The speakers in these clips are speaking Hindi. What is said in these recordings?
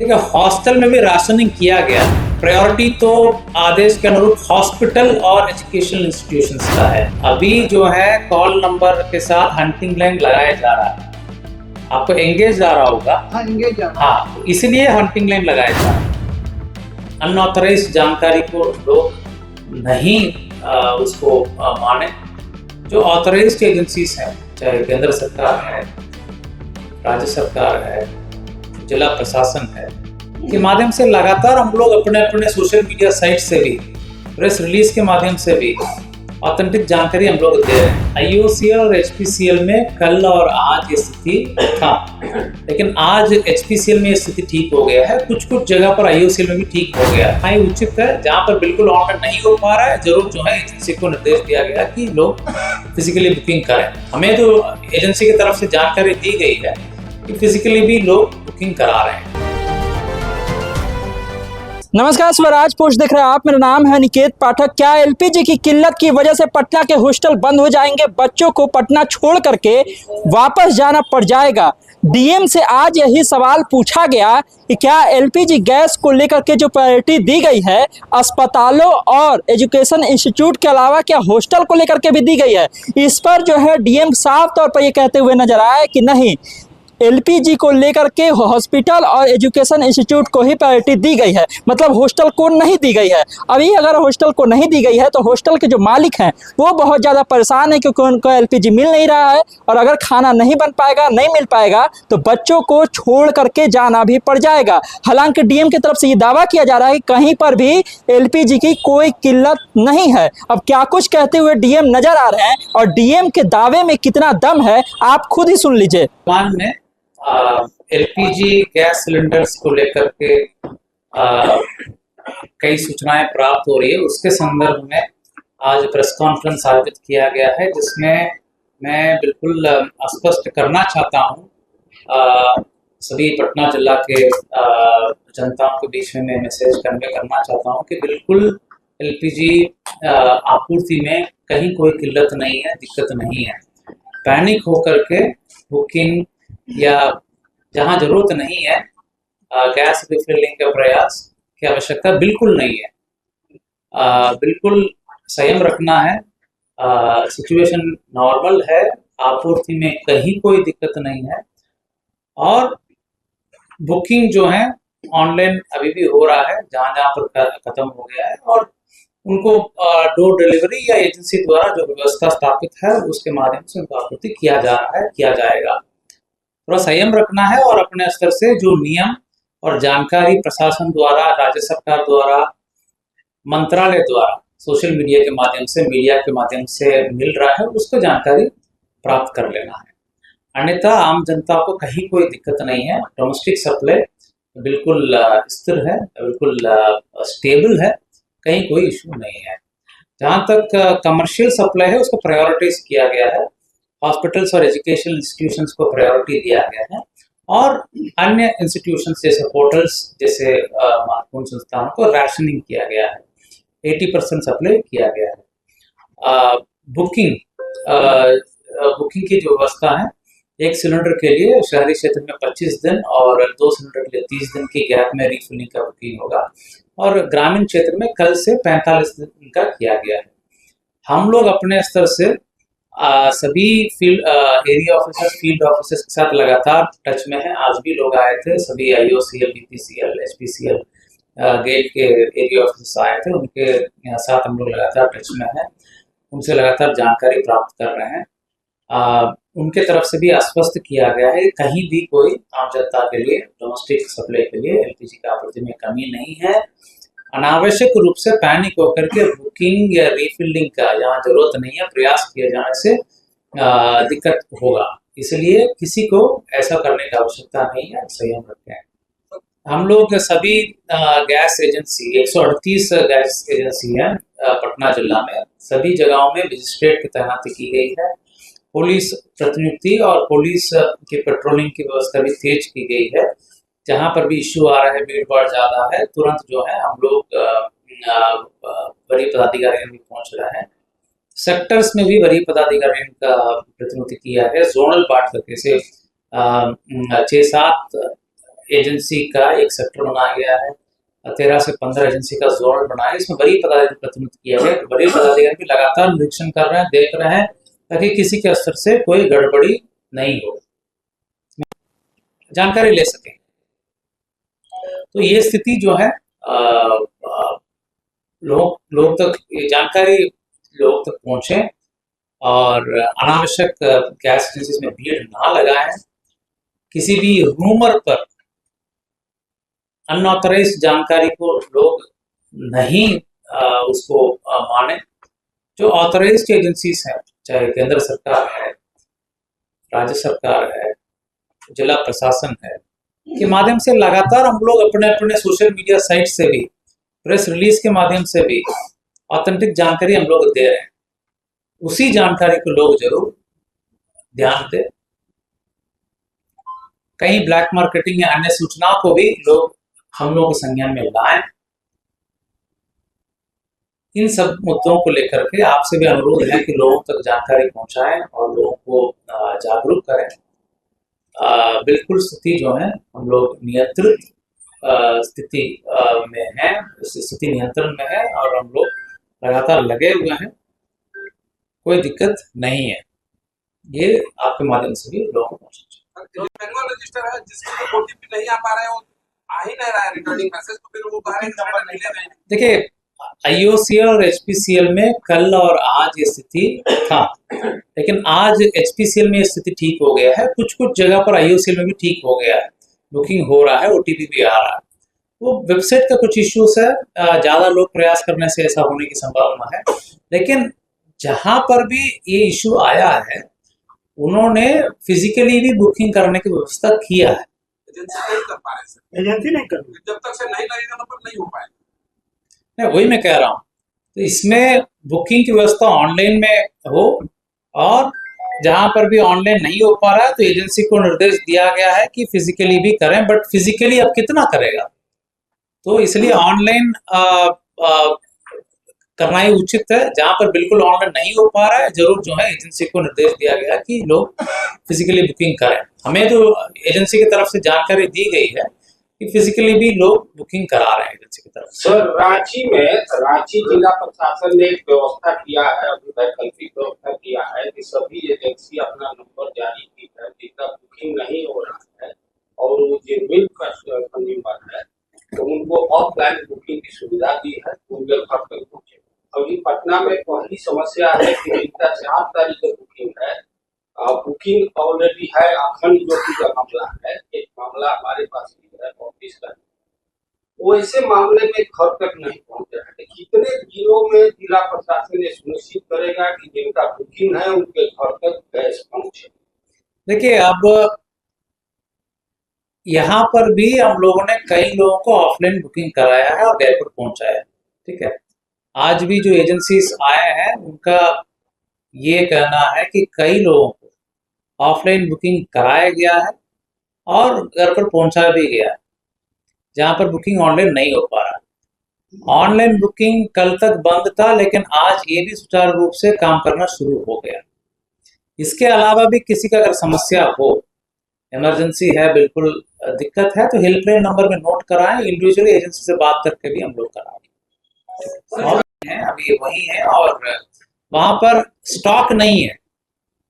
देखिए, हॉस्टल में भी राशनिंग किया गया। प्रायोरिटी तो आदेश के अनुरूप हॉस्पिटल और एजुकेशनल इंस्टीट्यूशंस का है। अभी जो है कॉल नंबर के साथ हंटिंग लाइन लगाया जा रहा है। आपको एंगेज जा रहा होगा। हाँ, एंगेज जा रहा है। हाँ, इसलिए हंटिंग लाइन लगाया जा रहा है। अनऑथराइज्ड जानकारी को लोग नहीं उसको माने। जो ऑथराइज्ड एजेंसीज हैं, चाहे केंद्र सरकार है, राज्य सरकार है, जिला प्रशासन है, के माध्यम से लगातार हम लोग अपने अपने सोशल मीडिया साइट से भी, प्रेस रिलीज के माध्यम से भी ऑथेंटिक जानकारी हम लोग दे रहे हैं। आईओसीएल और एचपीसीएल में कल और आज ये स्थिति था, लेकिन आज एचपीसीएल में ये स्थिति ठीक हो गया है। कुछ कुछ जगह पर आईओसीएल में भी ठीक हो गया है। ये उचित है। जहाँ पर बिल्कुल ऑनलाइन नहीं हो पा रहा है, जरूर जो है एजेंसी को निर्देश दिया गया कि लोग फिजिकली बुकिंग करें। हमें तो एजेंसी की तरफ से जानकारी दी गई है कि फिजिकली भी लोग बुकिंग करा रहे हैं। नमस्कार, स्वराज पोस्ट देख रहे हैं आप। मेरा नाम है निकेत पाठक। क्या एलपीजी की किल्लत की वजह से पटना के हॉस्टल बंद हो जाएंगे? बच्चों को पटना छोड़ करके वापस जाना पड़ जाएगा। डीएम से आज यही सवाल पूछा गया कि क्या एलपीजी गैस को लेकर के जो प्रायोरिटी दी गई है अस्पतालों और एजुकेशन इंस्टीट्यूट के अलावा क्या हॉस्टल को लेकर के भी दी गई है? इस पर जो है डीएम साफ तौर पर ये कहते हुए नजर आए कि नहीं, एलपीजी को लेकर के हॉस्पिटल और एजुकेशन इंस्टीट्यूट को ही प्रायोरिटी दी गई है, मतलब हॉस्टल को नहीं दी गई है। अभी अगर हॉस्टल को नहीं दी गई है तो हॉस्टल के जो मालिक हैं वो बहुत ज़्यादा परेशान है क्योंकि उनको एलपीजी मिल नहीं रहा है, और अगर खाना नहीं बन पाएगा, नहीं मिल पाएगा तो बच्चों को छोड़ करके जाना भी पड़ जाएगा। हालांकि डीएम की तरफ से ये दावा किया जा रहा है कि कहीं पर भी एलपीजी की कोई किल्लत नहीं है। अब क्या कुछ कहते हुए डीएम नजर आ रहे हैं और डीएम के दावे में कितना दम है, आप खुद ही सुन लीजिए। एलपीजी गैस सिलेंडर्स को लेकर के कई सूचनाएं प्राप्त हो रही है। उसके संदर्भ में आज प्रेस कॉन्फ्रेंस आयोजित किया गया है, जिसमें मैं बिल्कुल स्पष्ट करना चाहता हूं सभी पटना जिला के जनताओं के बीच में मैं मैसेज कन्वे करना चाहता हूं कि बिल्कुल एलपीजी आपूर्ति में कहीं कोई किल्लत नहीं है, दिक्कत नहीं है। पैनिक होकर के बुकिंग या जहां जरूरत नहीं है गैस रिफिलिंग का प्रयास की आवश्यकता बिल्कुल नहीं है। बिल्कुल संयम रखना है। सिचुएशन नॉर्मल है, आपूर्ति में कहीं कोई दिक्कत नहीं है, और बुकिंग जो है ऑनलाइन अभी भी हो रहा है जहां जहां पर खत्म हो गया है, और उनको डोर डिलीवरी या एजेंसी द्वारा जो व्यवस्था स्थापित है उसके माध्यम से उनको आपूर्ति किया जा रहा है, किया जाएगा। थोड़ा संयम रखना है और अपने स्तर से जो नियम और जानकारी प्रशासन द्वारा, राज्य सरकार द्वारा, मंत्रालय द्वारा, सोशल मीडिया के माध्यम से, मीडिया के माध्यम से मिल रहा है उसको जानकारी प्राप्त कर लेना है। अन्यथा आम जनता को कहीं कोई दिक्कत नहीं है। डोमेस्टिक सप्लाई बिल्कुल स्थिर है, बिल्कुल स्टेबल है, कहीं कोई इशू नहीं है। जहाँ तक कमर्शियल सप्लाई है उसको प्रायोरिटाइज किया गया है। हॉस्पिटल्स और एजुकेशनल इंस्टीट्यूशंस को प्रायोरिटी दिया गया है, और अन्य इंस्टीट्यूशंस जैसे होटल्स जैसे महत्वपूर्ण संस्थानों को राशनिंग किया गया है। 80% सप्लाई किया गया है। बुकिंग की जो व्यवस्था है, एक सिलेंडर के लिए शहरी क्षेत्र में 25 दिन और 2 सिलेंडर के लिए 30 दिन की गैप में रिफिलिंग का बुकिंग होगा, और ग्रामीण क्षेत्र में कल से 45 दिन का किया गया है। हम लोग अपने स्तर से सभी एरिया ऑफिसर्स, फील्ड ऑफिसर्स के साथ लगातार टच में हैं। आज भी लोग आए थे, सभी आईओसीएल, बीपीसीएल, एचपीसीएल, गेल के एरिया ऑफिसर्स आए थे, उनके साथ हम लोग लगातार टच में हैं, उनसे लगातार जानकारी प्राप्त कर रहे हैं। उनके तरफ से भी आश्वस्त किया गया है कहीं भी कोई आम जनता के लिए, डोमेस्टिक सप्लाई के लिए एलपीजी की आपूर्ति में कमी नहीं है। अनावश्यक रूप से पैनिक होकर के बुकिंग या रिफिलिंग का जहाँ जरूरत नहीं है प्रयास किए जाने से दिक्कत होगा, इसलिए किसी को ऐसा करने की आवश्यकता नहीं है। संयम रखें। हम लोग सभी गैस एजेंसी, 138 गैस एजेंसी है पटना जिला में, सभी जगहों में मजिस्ट्रेट की तैनाती की गई है। पुलिस प्रतिनियुक्ति और पुलिस की पेट्रोलिंग की व्यवस्था भी तेज की गई है। जहाँ पर भी इश्यू आ रहा है, भीड़ भाड़ ज्यादा है, तुरंत जो है हम लोग वरीय पदाधिकारी भी पहुंच रहे हैं। सेक्टर्स में भी वरीय पदाधिकारी का प्रतिनिधित्व किया है, जोनल बांट करके से 6-7 एजेंसी का एक सेक्टर बनाया गया है, 13 से 15 एजेंसी का जोन बनाया है। इसमें वरीय पदाधिकारी प्रतिनिधित्व किया है। वरीय पदाधिकारी भी लगातार निरीक्षण कर रहे हैं, देख रहे हैं ताकि किसी के स्तर से कोई गड़बड़ी नहीं हो, जानकारी ले सके। तो ये स्थिति जो है लोग तक ये जानकारी लोग तक पहुंचे और अनावश्यक गैस एजेंसीज में भीड़ ना लगाएं। किसी भी रूमर पर अनऑथराइज्ड जानकारी को लोग नहीं उसको माने। जो ऑथराइज्ड एजेंसीज हैं, चाहे केंद्र सरकार है, राज्य सरकार है, जिला प्रशासन है, के माध्यम से लगातार हम लोग अपने अपने सोशल मीडिया साइट से भी, प्रेस रिलीज के माध्यम से भी ऑथेंटिक जानकारी हम लोग दे रहे हैं। उसी जानकारी को लोग जरूर ध्यान दें। कहीं ब्लैक मार्केटिंग या अन्य सूचनाओं को भी लोग हम लोगों के संज्ञान में लाएं। इन सब मुद्दों को लेकर के आपसे भी अनुरोध है कि लोगों तक जानकारी पहुंचाएं और लोगों को जागरूक करें। बिल्कुल स्थिति जो है हम लोग नियंत्रित स्थिति में है, स्थिति नियंत्रण में है और हम लोग लगातार लगे हुए हैं, कोई दिक्कत नहीं है। ये आपके माध्यम से भी लोगों को जो मैनुअल रजिस्टर है जिसके ओटीपी नहीं आ पा रहे हैं, वो आ ही नहीं रहा है रिटर्निंग मैसेज, तो फिर वो बाहर नंबर नहीं ले रहे हैं। देखिए, आईओसीएल और एचपीसीएल में कल और आज ये स्थिति था, लेकिन आज एचपीसीएल में ये स्थिति ठीक हो गया है। कुछ कुछ जगह पर आईओसीएल में भी ठीक हो गया है, बुकिंग हो रहा है, ओटीपी भी आ रहा है। वो वेबसाइट का कुछ इश्यूज है, ज्यादा लोग प्रयास करने से ऐसा होने की संभावना है। लेकिन जहां पर भी ये इश्यू आया है उन्होंने फिजिकली भी बुकिंग करने की व्यवस्था किया है। एजेंसी नहीं कर पा रहे सर, एजेंसी नहीं कर रही। जब तक से नहीं लगेगा ना, पर नहीं हो पाएगा। नहीं, वही मैं कह रहा हूँ। तो इसमें बुकिंग की व्यवस्था ऑनलाइन में हो, और जहां पर भी ऑनलाइन नहीं हो पा रहा है तो एजेंसी को निर्देश दिया गया है कि फिजिकली भी करें। बट फिजिकली अब कितना करेगा, तो इसलिए ऑनलाइन करना ही उचित है। जहां पर बिल्कुल ऑनलाइन नहीं हो पा रहा है, जरूर जो है एजेंसी को निर्देश दिया गया कि लोग फिजिकली बुकिंग करें। हमें तो एजेंसी की तरफ से जानकारी दी गई है कि फिजिकली भी लोग बुकिंग करा रहे हैं एजेंसी की तरफ से। सर, रांची जिला प्रशासन ने एक व्यवस्था किया है, अभी वैकल्पिक व्यवस्था किया है कि सभी एजेंसी अपना नंबर जारी की है, जिनका बुकिंग नहीं हो रहा है और वो जेन्युइन कस्टमर है तो उनको ऑफलाइन बुकिंग की सुविधा दी है, उनके घर तक पहुंचे। अभी पटना में पहली समस्या है कि जिनका 4 तारीख को बुकिंग है, बुकिंग ऑलरेडी है। अखंड ज्योति का मामला है, एक मामला हमारे पास भी है 35 का, वैसे मामले में घर तक नहीं पहुंच रहा है। कितने दिनों में जिला प्रशासन ये सुनिश्चित करेगा कि जिनका बुकिंग है उनके घर तक गैस पहुंचे? देखिए, अब यहाँ पर भी हम लोगों ने कई लोगों को ऑफलाइन बुकिंग कराया है और घर पर पहुंचाया है। ठीक है, आज भी जो एजेंसीज आए हैं उनका ये कहना है कि कई लोगों को ऑफलाइन बुकिंग कराया गया है और घर पर पहुंचा भी गया है, जहां पर बुकिंग ऑनलाइन नहीं हो पा रहा। ऑनलाइन बुकिंग कल तक बंद था, लेकिन आज ये भी सुचारू रूप से काम करना शुरू हो गया। इसके अलावा भी किसी का अगर समस्या हो, इमरजेंसी है, बिल्कुल दिक्कत है, तो हेल्पलाइन नंबर में नोट कराएं। इंडिविजुअली एजेंसी से बात करके भी हम लोग कराएंगे। अभी वही है और वहां पर स्टॉक नहीं है,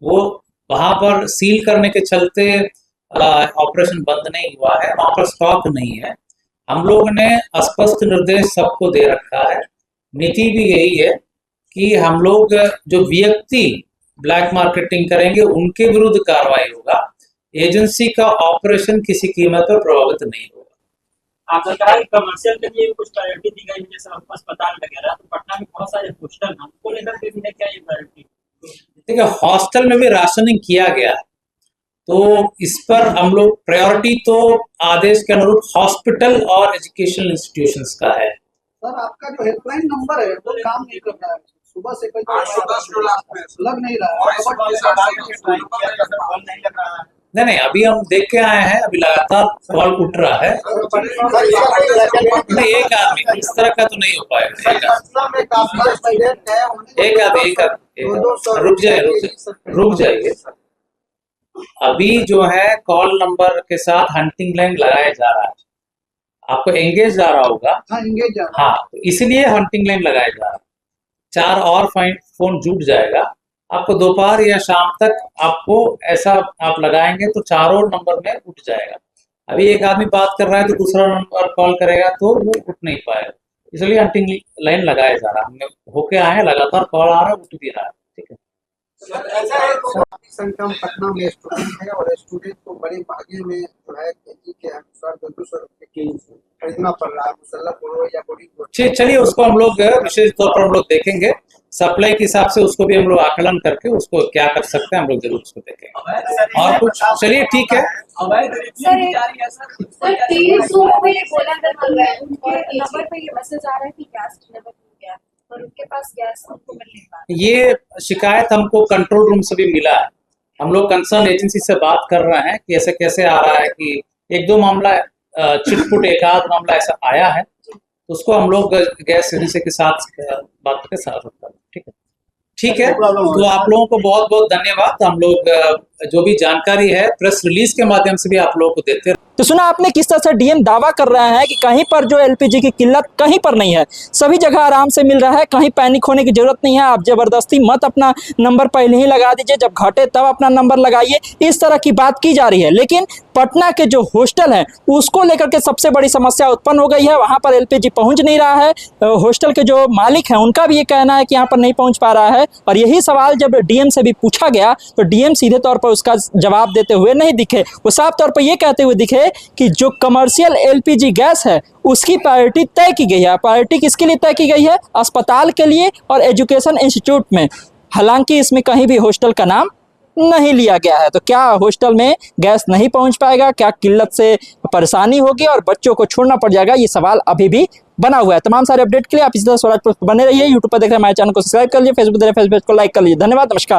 वो वहां पर सील करने के चलते ऑपरेशन बंद नहीं हुआ है, वहां पर स्टॉक नहीं है। हम लोग ने स्पष्ट निर्देश सबको दे रखा है। नीति भी यही है कि हम लोग जो व्यक्ति ब्लैक मार्केटिंग करेंगे उनके विरुद्ध कार्रवाई होगा। एजेंसी का ऑपरेशन किसी कीमत पर प्रभावित नहीं होगा। आपने कहा कि कमर्शियल के लिए कुछ प्रायोरिटी दी गई, जैसे अस्पताल वगैरह, तो पटना में बहुत सारे हॉस्टल हैं, उनको लेकर के भी क्या ये प्रायोरिटी? देखिए, हॉस्टल में भी राशनिंग किया गया है, तो इस पर हम लोग प्रायोरिटी तो आदेश के अनुरूप हॉस्पिटल और एजुकेशनल इंस्टीट्यूशंस का है। सर, आपका जो हेल्पलाइन नंबर है वो काम नहीं कर रहा है, सुबह से कोई लग नहीं रहा है। नहीं, अभी हम देख के आए हैं, अभी लगातार कॉल उठ रहा है। नहीं, एक आदमी इस तरह का तो नहीं हो पाएगा। एक आदमी रुक जाइए। अभी जो है कॉल नंबर के साथ हंटिंग लाइन लगाया जा रहा है, आपको एंगेज जा रहा होगा। हाँ इंगेज जा रहा है। हाँ, तो इसलिए हंटिंग लाइन लगाया जा रहा है। 4 और फोन जुट जाएगा आपको, दोपहर या शाम तक आपको ऐसा आप लगाएंगे तो चारों नंबर में उठ जाएगा। अभी एक आदमी बात कर रहा है तो दूसरा नंबर कॉल करेगा तो वो उठ नहीं पाएगा, इसलिए हंटिंग लाइन लगाया जा रहा है। हमने होके आए हैं, लगातार कॉल आ रहा है, उठ भी रहा है। ठीक है सर, ऐसा है काफी संख्या में पटना में स्टूडेंट है और स्टूडेंट को बड़े भागे में जो है केजी के अनुसार 200 रुपए की खरीदना पड़ रहा है, मुसल्ला बोलो या बड़ी। चलिए उसको हम लोग विशेष तौर पर हम लोग देखेंगे, सप्लाई के हिसाब से उसको भी हम लोग आकलन करके उसको क्या कर सकते हैं हम लोग जरूर उसको देखेंगे। और कुछ चलिए ठीक है। सर 300 पे बोला उनके नंबर पे ये मैसेज आ रहा है कि गैस डिलीवर हो गया और उनके पास गैस हमको मिल नहीं पा रहा। ये शिकायत हमको कंट्रोल रूम से भी मिला है, हम लोग कंसर्न एजेंसी से बात कर रहे हैं कि ऐसे कैसे आ रहा है कि 1-2 मामला चिटपुट एक आध मामला ऐसा आया है, उसको हम लोग गैस एजेंसी के साथ बात करके साथ होता है। ठीक है, तो आप लोगों को बहुत बहुत धन्यवाद। हम लोग जो भी जानकारी है प्रेस रिलीज के माध्यम से भी आप लोगों को देते हैं। तो सुना आपने किस तरह से डीएम दावा कर रहे हैं कि कहीं पर जो एलपीजी की किल्लत कहीं पर नहीं है, सभी जगह आराम से मिल रहा है, कहीं पैनिक होने की जरूरत नहीं है। आप जबरदस्ती मत अपना नंबर पहले ही लगा दीजिए, जब घटे तब अपना नंबर लगाइए, इस तरह की बात की जा रही है। लेकिन पटना के जो हॉस्टल है उसको लेकर के सबसे बड़ी समस्या उत्पन्न हो गई है, वहां पर एलपीजी पहुंच नहीं रहा है। हॉस्टल के जो मालिक हैं उनका भी ये कहना है कि यहाँ पर नहीं पहुंच पा रहा है, और यही सवाल जब डीएम से भी पूछा गया तो डीएम सीधे तौर पर उसका जवाब देते हुए नहीं दिखे। वो साफ तौर पर ये कहते हुए दिखे कि जो कमर्शियल एलपीजी गैस है उसकी प्रायोरिटी तय की गई है। प्रायोरिटी किसके लिए तय की गई है? अस्पताल के लिए और एजुकेशन इंस्टीट्यूट में। हालांकि इसमें कहीं भी हॉस्टल का नाम नहीं लिया गया है। तो क्या हॉस्टल में गैस नहीं पहुंच पाएगा? क्या किल्लत से परेशानी होगी और बच्चों को छोड़ना पड़ जाएगा? ये सवाल अभी भी बना हुआ है। तमाम सारे अपडेट के लिए आप इसी तरह स्वराज पर बने रहिए। यूट्यूब पर देख रहे हैं हमारे चैनल को सब्सक्राइब कर लीजिए, फेसबुक देख रहे हैं फेसबुक को लाइक कर लीजिए। धन्यवाद, नमस्कार।